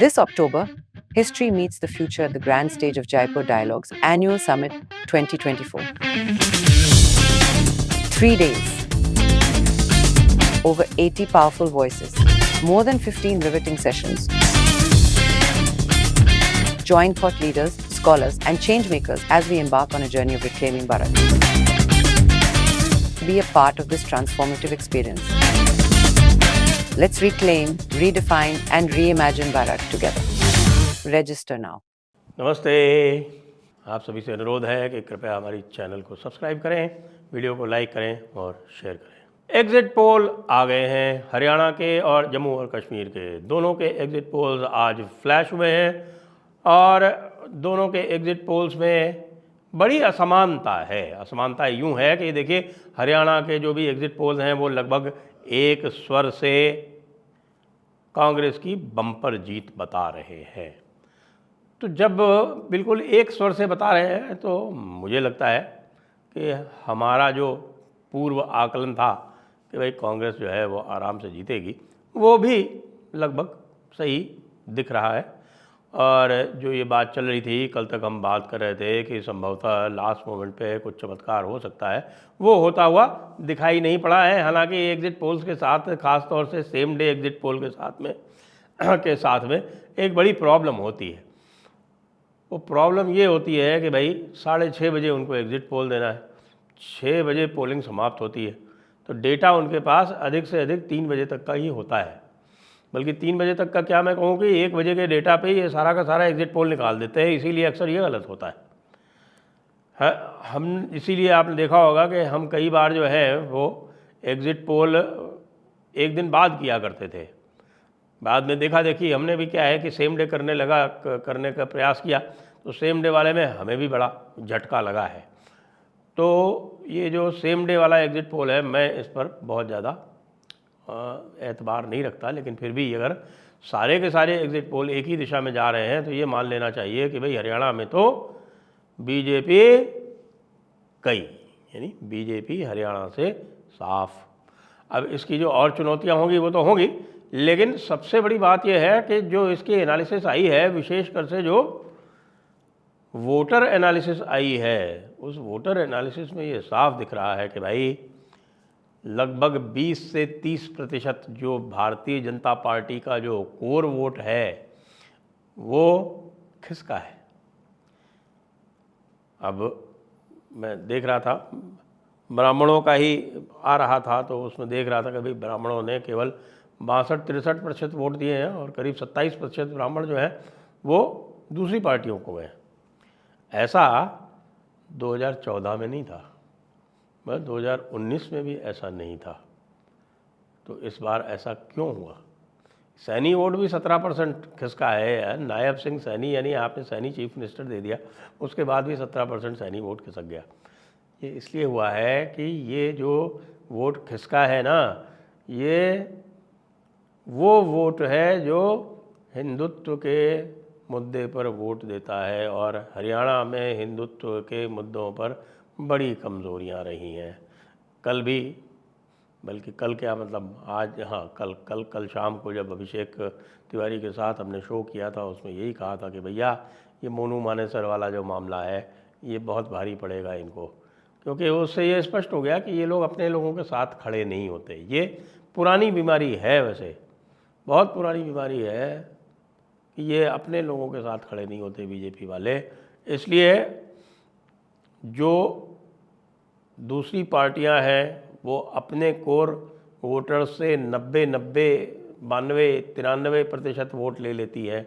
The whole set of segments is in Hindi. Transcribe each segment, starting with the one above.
This October, history meets the future at the grand stage of Jaipur Dialogues Annual Summit 2024. 3 days, over 80 powerful voices, more than 15 riveting sessions. Join thought leaders, scholars, and changemakers as we embark on a journey of reclaiming Bharat. Be a part of this transformative experience. Let's reclaim, redefine, and reimagine Bharat together. Register now. नमस्ते। आप सभी से अनुरोध है कि कृपया हमारी चैनल को सब्सक्राइब करें, वीडियो को लाइक करें और शेयर करें। एग्ज़िट पोल आ गए हैं। हरियाणा के और जम्मू और कश्मीर के दोनों के एग्ज़िट पोल्स आज फ्लैश हुए हैं और दोनों के एग्ज़िट पोल्स में बड़ी असमानता है। असमानता यूँ है कि देखिए, हरियाणा के जो भी एग्ज़िट पोल्स हैं वो लगभग एक स्वर से कांग्रेस की बम्पर जीत बता रहे हैं। तो जब बिल्कुल एक स्वर से बता रहे हैं तो मुझे लगता है कि हमारा जो पूर्व आकलन था कि भाई कांग्रेस जो है वो आराम से जीतेगी, वो भी लगभग सही दिख रहा है। और जो ये बात चल रही थी, कल तक हम बात कर रहे थे कि संभवतः लास्ट मोमेंट पे कुछ चमत्कार हो सकता है, वो होता हुआ दिखाई नहीं पड़ा है। हालांकि एग्ज़िट पोल्स के साथ, ख़ास तौर से सेम डे एग्ज़िट पोल के साथ में एक बड़ी प्रॉब्लम होती है। वो प्रॉब्लम ये होती है कि भाई 6:30 बजे उनको एग्ज़िट पोल देना है, 6 बजे पोलिंग समाप्त होती है, तो डेटा उनके पास अधिक से अधिक 3 बजे तक का ही होता है। बल्कि 3 बजे तक का क्या, मैं कहूँ कि 1 बजे के डेटा पे ये सारा का सारा एग्ज़िट पोल निकाल देते हैं। इसीलिए अक्सर ये गलत होता है। हम इसीलिए आपने देखा होगा कि हम कई बार जो है वो एग्ज़िट पोल एक दिन बाद किया करते थे। बाद में देखा देखी हमने भी क्या है कि सेम डे करने का प्रयास किया, तो सेम डे वाले में हमें भी बड़ा झटका लगा है। तो ये जो सेम डे वाला एग्ज़िट पोल है, मैं इस पर बहुत ज़्यादा एतबार नहीं रखता। लेकिन फिर भी अगर सारे के सारे एग्ज़िट पोल एक ही दिशा में जा रहे हैं तो ये मान लेना चाहिए कि भाई हरियाणा में तो बीजेपी यानी बीजेपी हरियाणा से साफ। अब इसकी जो और चुनौतियाँ होंगी वो तो होंगी, लेकिन सबसे बड़ी बात यह है कि जो इसकी एनालिसिस आई है, विशेषकर से जो वोटर एनालिसिस आई है, उस वोटर एनालिसिस में ये साफ दिख रहा है कि भाई लगभग 20 से 30% जो भारतीय जनता पार्टी का जो कोर वोट है वो खिसका है। अब मैं देख रहा था, ब्राह्मणों का ही आ रहा था, तो उसमें देख रहा था कि भाई ब्राह्मणों ने केवल 62-63% वोट दिए हैं और करीब 27% ब्राह्मण जो हैं वो दूसरी पार्टियों को गए। ऐसा 2014 में नहीं था, बस 2019 में भी ऐसा नहीं था। तो इस बार ऐसा क्यों हुआ? सैनी वोट भी 17% खिसका है यार। नायब सिंह सैनी, यानी आपने सैनी चीफ मिनिस्टर दे दिया, उसके बाद भी 17% सैनी वोट खिसक गया। ये इसलिए हुआ है कि ये जो वोट खिसका है ना, ये वो वोट है जो हिंदुत्व के मुद्दे पर वोट देता है, और हरियाणा में हिंदुत्व के मुद्दों पर बड़ी कमज़ोरियां रही हैं। कल भी, बल्कि कल क्या, मतलब आज, हाँ कल शाम को जब अभिषेक तिवारी के साथ हमने शो किया था, उसमें यही कहा था कि भैया ये मोनू मानेसर वाला जो मामला है ये बहुत भारी पड़ेगा इनको, क्योंकि उससे ये स्पष्ट हो गया कि ये लोग अपने लोगों के साथ खड़े नहीं होते। ये पुरानी बीमारी है, वैसे बहुत पुरानी बीमारी है कि ये अपने लोगों के साथ खड़े नहीं होते बीजेपी वाले। इसलिए जो दूसरी पार्टियां हैं वो अपने कोर वोटर्स से 92-93% वोट ले लेती है।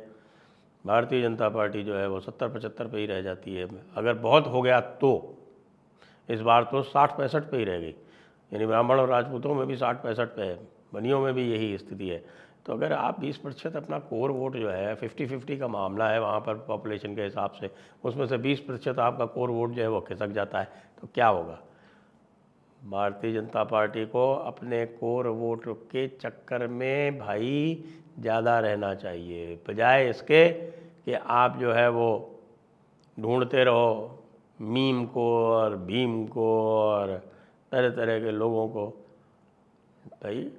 भारतीय जनता पार्टी जो है वो 70-75 पे ही रह जाती है। अगर बहुत हो गया तो इस बार तो 60-65 पे ही रह गई, यानी ब्राह्मण और राजपूतों में भी 60-65 पे है, बनियों में भी यही स्थिति है। तो अगर आप 20% अपना कोर वोट जो है, 50-50 का मामला है वहाँ पर पॉपुलेशन के हिसाब से, उसमें से 20% आपका कोर वोट जो है वो खिसक जाता है, तो क्या होगा? भारतीय जनता पार्टी को अपने कोर वोट के चक्कर में भाई ज़्यादा रहना चाहिए, बजाय इसके कि आप जो है वो ढूंढते रहो मीम को और भीम को और तरह तरह के लोगों को। भाई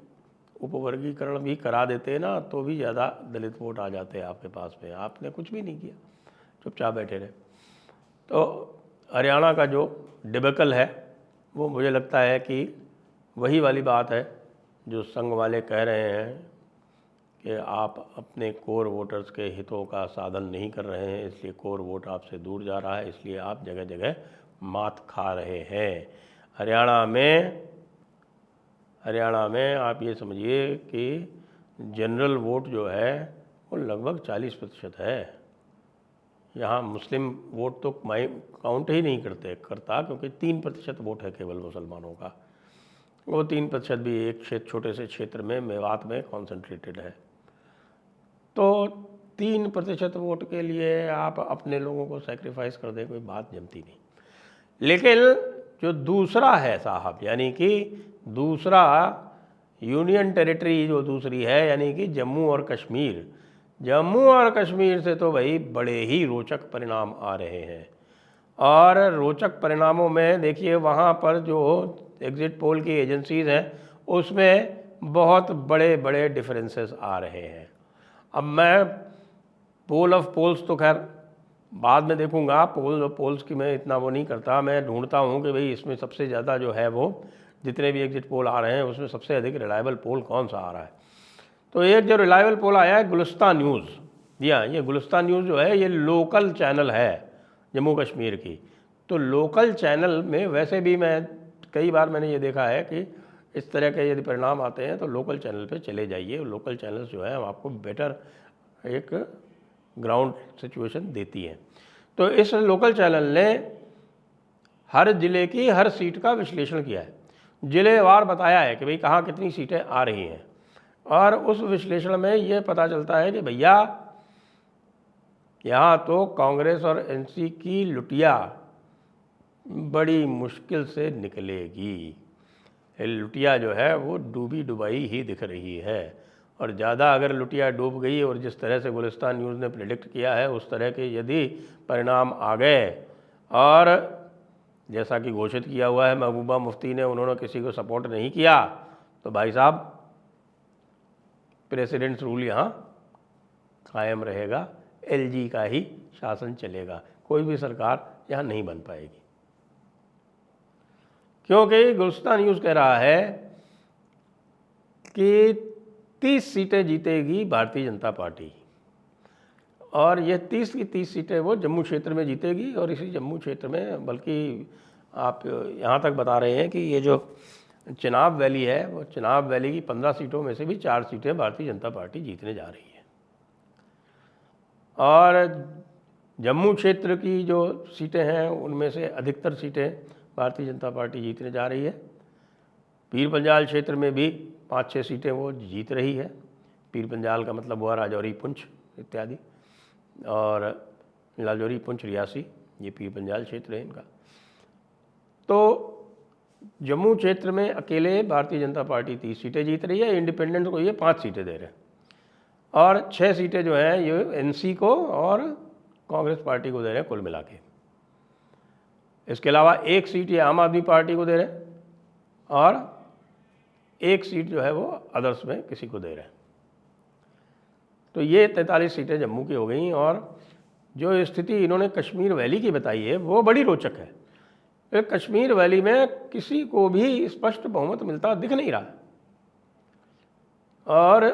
उपवर्गीकरण भी करा देते ना तो भी ज़्यादा दलित वोट आ जाते हैं आपके पास में। आपने कुछ भी नहीं किया, चुपचाप बैठे रहे। तो हरियाणा का जो डिबेकल है वो मुझे लगता है कि वही वाली बात है जो संघ वाले कह रहे हैं कि आप अपने कोर वोटर्स के हितों का साधन नहीं कर रहे हैं, इसलिए कोर वोट आपसे दूर जा रहा है, इसलिए आप जगह जगह मात खा रहे हैं। हरियाणा में आप ये समझिए कि जनरल वोट जो है वो लगभग 40% है। यहाँ मुस्लिम वोट तो काउंट ही नहीं करता क्योंकि 3% वोट है केवल मुसलमानों का। वो 3% भी एक छोटे से क्षेत्र में मेवात में कॉन्सेंट्रेटेड है। तो 3% वोट के लिए आप अपने लोगों को सैक्रिफाइस कर दें, कोई बात जमती नहीं। लेकिन जो दूसरा है साहब, यानी कि दूसरा यूनियन टेरिटरी जो दूसरी है, यानी कि जम्मू और कश्मीर से तो भाई बड़े ही रोचक परिणाम आ रहे हैं। और रोचक परिणामों में देखिए वहाँ पर जो एग्जिट पोल की एजेंसीज़ हैं उसमें बहुत बड़े बड़े डिफरेंसेस आ रहे हैं। अब मैं पोल ऑफ पोल्स तो खैर बाद में देखूंगा, पोल्स की मैं इतना वो नहीं करता, मैं ढूंढता हूँ कि भाई इसमें सबसे ज़्यादा जो है वो जितने भी एग्जिट पोल आ रहे हैं उसमें सबसे अधिक रिलायबल पोल कौन सा आ रहा है। तो एक जो रिलायबल पोल आया है गुलिस्तान न्यूज़। जी हाँ, ये गुलिस्तान न्यूज़ जो है ये लोकल चैनल है जम्मू कश्मीर की। तो लोकल चैनल में वैसे भी मैं कई बार मैंने ये देखा है कि इस तरह के यदि परिणाम आते हैं तो लोकल चैनल पे चले जाइए। लोकल चैनल्स जो है आपको बेटर एक ग्राउंड सिचुएशन देती है। तो इस लोकल चैनल ने हर ज़िले की हर सीट का विश्लेषण किया है, ज़िलेवार बताया है कि भाई कहाँ कितनी सीटें आ रही हैं। और उस विश्लेषण में ये पता चलता है कि भैया यहाँ तो कांग्रेस और एनसी की लुटिया बड़ी मुश्किल से निकलेगी। लुटिया जो है वो डूबी डुबाई ही दिख रही है। और ज़्यादा अगर लुटिया डूब गई और जिस तरह से गुलिस्तान न्यूज़ ने प्रेडिक्ट किया है उस तरह के यदि परिणाम आ गए, और जैसा कि घोषित किया हुआ है महबूबा मुफ्ती ने, उन्होंने किसी को सपोर्ट नहीं किया, तो भाई साहब प्रेसिडेंट्स रूल यहाँ कायम रहेगा, एलजी का ही शासन चलेगा, कोई भी सरकार यहाँ नहीं बन पाएगी। क्योंकि गुलिस्तान न्यूज़ कह रहा है कि 30 सीटें जीतेगी भारतीय जनता पार्टी, और ये 30 की 30 सीटें वो जम्मू क्षेत्र में जीतेगी। और इसी जम्मू क्षेत्र में बल्कि आप यहाँ तक बता रहे हैं कि ये जो चिनाब वैली है वो चिनाब वैली की 15 सीटों में से भी 4 सीटें भारतीय जनता पार्टी जीतने जा रही है। और जम्मू क्षेत्र की जो सीटें हैं उनमें से अधिकतर सीटें भारतीय जनता पार्टी जीतने जा रही है। पीर पंजाल क्षेत्र में भी 5-6 सीटें वो जीत रही है। पीर पंजाल का मतलब हुआ राजौरी, पुंछ इत्यादि, और राजौरी, पुंछ, रियासी, ये पीर पंजाल क्षेत्र है इनका। तो जम्मू क्षेत्र में अकेले भारतीय जनता पार्टी 30 सीटें जीत रही है, इंडिपेंडेंट को ये 5 सीटें दे रहे हैं, और 6 सीटें जो हैं ये एनसी को और कांग्रेस पार्टी को दे रहे हैं कुल मिला के। इसके अलावा 1 सीट ये आम आदमी पार्टी को दे रहे हैं, और 1 सीट जो है वो अदर्स में किसी को दे रहे हैं। तो ये 43 सीटें जम्मू की हो गई। और जो स्थिति इन्होंने कश्मीर वैली की बताई है वो बड़ी रोचक है। कश्मीर वैली में किसी को भी स्पष्ट बहुमत मिलता दिख नहीं रहा, और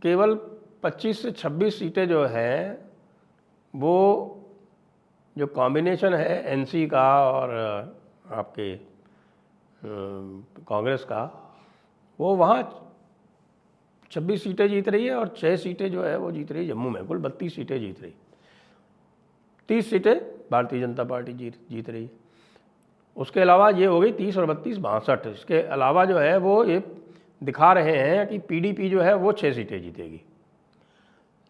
केवल 25 से 26 सीटें जो हैं वो जो कॉम्बिनेशन है एनसी का और आपके कांग्रेस का, वो वहाँ 26 सीटें जीत रही है, और 6 सीटें जो है वो जीत रही है जम्मू में। कुल 32 सीटें जीत रही, 30 सीटें भारतीय जनता पार्टी जीत रही है। उसके अलावा ये हो गई 30 और 32 62। इसके अलावा जो है वो ये दिखा रहे हैं कि पीडीपी जो है वो 6 सीटें जीतेगी।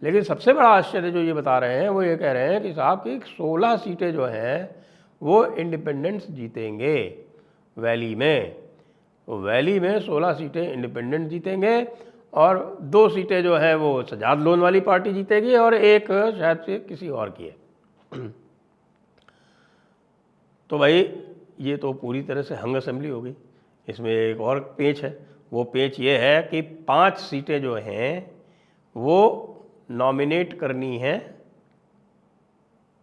लेकिन सबसे बड़ा आश्चर्य जो ये बता रहे हैं वो ये कह रहे हैं कि साहब की 16 सीटें जो हैं वो इंडिपेंडेंट्स जीतेंगे वैली में। तो वैली में 16 सीटें इंडिपेंडेंट जीतेंगे, और 2 सीटें जो है वो सजाद लोन वाली पार्टी जीतेगी, और 1 शायद से किसी और की है। तो भाई ये तो पूरी तरह से हंग असेंबली हो गई। इसमें एक और पेच है, वो पेच ये है कि 5 सीटें जो हैं वो नॉमिनेट करनी है,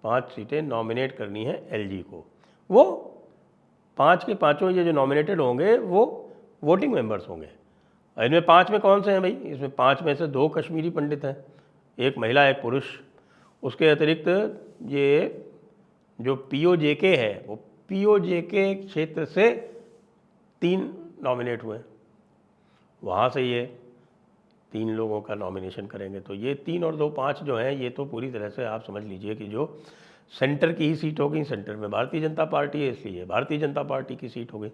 5 सीटें नॉमिनेट करनी है एलजी को। वो 5 के पाँचों ये जो नॉमिनेटेड होंगे वो वोटिंग मेंबर्स होंगे। इनमें 5 में कौन से हैं भाई? इसमें 5 में से 2 कश्मीरी पंडित हैं, एक महिला एक पुरुष। उसके अतिरिक्त ये जो पीओजेके है वो पीओजेके क्षेत्र से 3 नॉमिनेट हुए, वहाँ से ये 3 लोगों का नॉमिनेशन करेंगे। तो ये 3 और 2 5 जो हैं ये तो पूरी तरह से आप समझ लीजिए कि जो सेंटर की ही सीट हो गई। सेंटर में भारतीय जनता पार्टी है इसलिए भारतीय जनता पार्टी की सीट हो गई।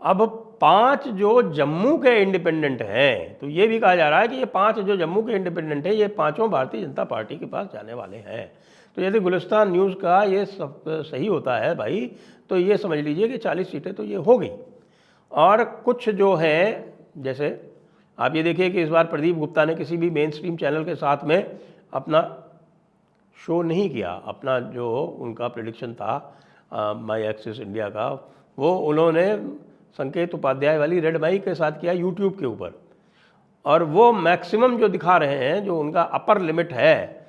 अब 5 जो जम्मू के इंडिपेंडेंट हैं, तो ये भी कहा जा रहा है कि ये 5 जो जम्मू के इंडिपेंडेंट हैं ये 5 भारतीय जनता पार्टी के पास जाने वाले हैं। तो यदि गुलिस्तान न्यूज़ का ये सब सही होता है भाई, तो ये समझ लीजिए कि 40 सीटें तो ये हो गई। और कुछ जो हैं, जैसे आप ये देखिए कि इस बार प्रदीप गुप्ता ने किसी भी मेन स्ट्रीम चैनल के साथ में अपना शो नहीं किया। अपना जो उनका प्रेडिक्शन था माई एक्सिस इंडिया का, वो उन्होंने संकेत उपाध्याय वाली रेड माइक के साथ किया यूट्यूब के ऊपर। और वो मैक्सिमम जो दिखा रहे हैं, जो उनका अपर लिमिट है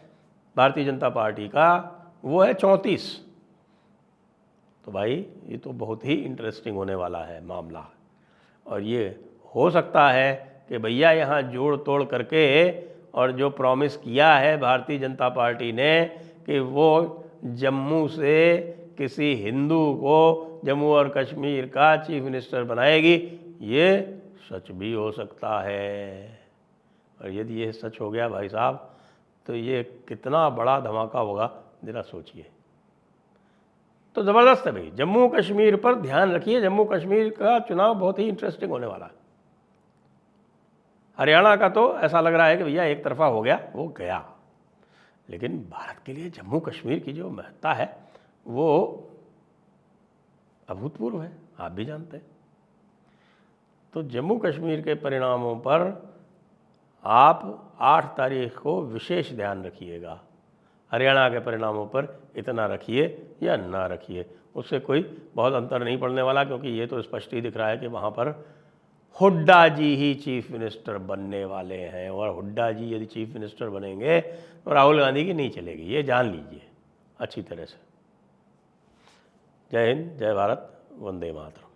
भारतीय जनता पार्टी का, वो है 34। तो भाई ये तो बहुत ही इंटरेस्टिंग होने वाला है मामला। और ये हो सकता है कि भैया यहाँ जोड़ तोड़ करके और जो प्रॉमिस किया है भारतीय जनता पार्टी ने कि वो जम्मू से किसी हिंदू को जम्मू और कश्मीर का चीफ मिनिस्टर बनाएगी, ये सच भी हो सकता है। और यदि ये सच हो गया भाई साहब, तो ये कितना बड़ा धमाका होगा ज़रा सोचिए। तो ज़बरदस्त है भाई, जम्मू कश्मीर पर ध्यान रखिए। जम्मू कश्मीर का चुनाव बहुत ही इंटरेस्टिंग होने वाला है। हरियाणा का तो ऐसा लग रहा है कि भैया एक तरफा हो गया, वो गया। लेकिन भारत के लिए जम्मू कश्मीर की जो महत्ता है वो अभूतपूर्व है, आप भी जानते हैं। तो जम्मू कश्मीर के परिणामों पर आप 8 तारीख को विशेष ध्यान रखिएगा। हरियाणा के परिणामों पर इतना रखिए या ना रखिए, उससे कोई बहुत अंतर नहीं पड़ने वाला, क्योंकि ये तो स्पष्ट ही दिख रहा है कि वहाँ पर हुड्डा जी ही चीफ मिनिस्टर बनने वाले हैं। और हुड्डा जी यदि चीफ मिनिस्टर बनेंगे तो राहुल गांधी की नहीं चलेगी, ये जान लीजिए अच्छी तरह से। जय हिंद, जय भारत, वंदे मातरम।